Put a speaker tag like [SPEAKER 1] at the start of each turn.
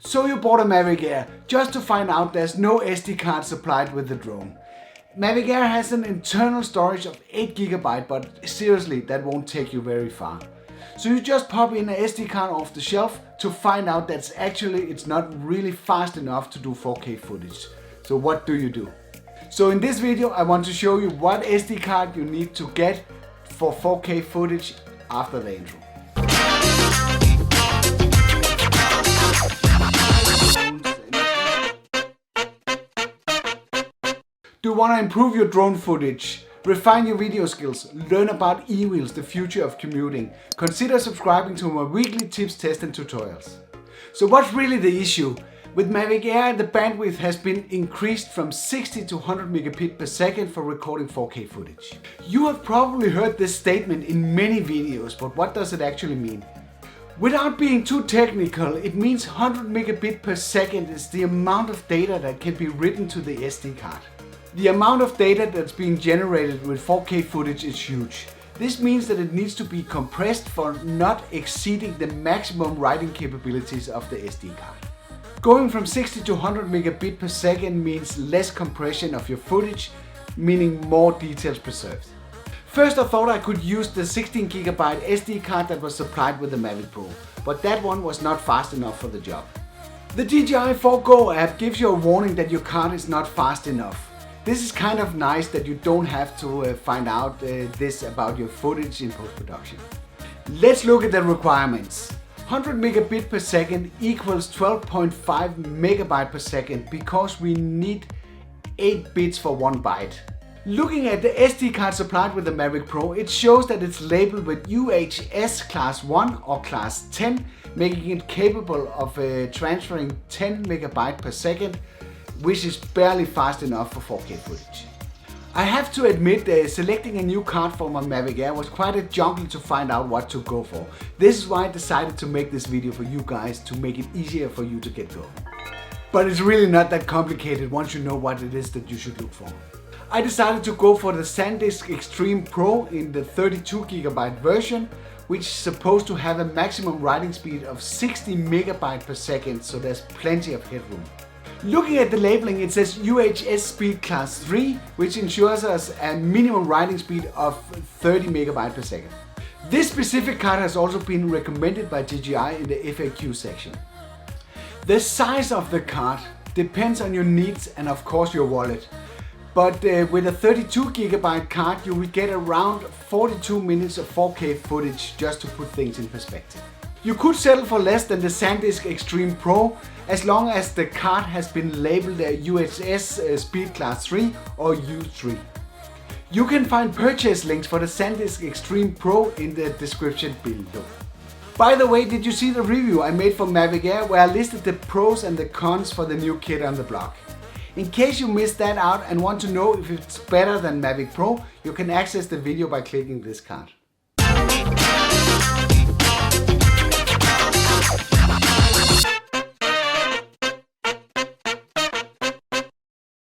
[SPEAKER 1] So you bought a Mavic Air just to find out there's no SD card supplied with the drone. Mavic Air has an internal storage of 8 GB, but seriously, that won't take you very far. So you just pop in a SD card off the shelf to find out that it's not really fast enough to do 4K footage. So what do you do? So in this video I want to show you what SD card you need to get for 4K footage after the intro. Do you want to improve your drone footage, refine your video skills, learn about e-wheels, the future of commuting? Consider subscribing to my weekly tips, tests and tutorials. So what's really the issue? With Mavic Air, the bandwidth has been increased from 60 to 100 megabits per second for recording 4K footage. You have probably heard this statement in many videos, but what does it actually mean? Without being too technical, it means 100 megabits per second is the amount of data that can be written to the SD card. The amount of data that's being generated with 4K footage is huge. This means that it needs to be compressed for not exceeding the maximum writing capabilities of the SD card. Going from 60 to 100 megabits per second means less compression of your footage, meaning more details preserved. First I thought I could use the 16 GB SD card that was supplied with the Mavic Pro, but that one was not fast enough for the job. The DJI 4Go app gives you a warning that your card is not fast enough. This is kind of nice that you don't have to find out this about your footage in post-production. Let's look at the requirements. 100 megabits per second equals 12.5 megabytes per second because we need 8 bits for 1 byte. Looking at the SD card supplied with the Mavic Pro, it shows that it's labeled with UHS class 1 or class 10, making it capable of transferring 10 megabytes per second, which is barely fast enough for 4K footage. I have to admit selecting a new card for my Mavic Air was quite a jungle to find out what to go for. This is why I decided to make this video for you guys, to make it easier for you to get going. But it's really not that complicated once you know what it is that you should look for. I decided to go for the SanDisk Extreme Pro in the 32 GB version, which is supposed to have a maximum writing speed of 60 megabytes per second, so there's plenty of headroom. Looking at the labeling, it says UHS speed class 3, which ensures us a minimum writing speed of 30 megabytes per second. This specific card has also been recommended by DJI in the FAQ section. The size of the card depends on your needs and of course your wallet. But with a 32 GB card you will get around 42 minutes of 4K footage, just to put things in perspective. You could settle for less than the SanDisk Extreme Pro as long as the card has been labeled a UHS Speed Class 3 or U3. You can find purchase links for the SanDisk Extreme Pro in the description below. By the way, did you see the review I made for Mavic Air where I listed the pros and the cons for the new kit on the block? In case you missed that out and want to know if it's better than Mavic Pro, you can access the video by clicking this card.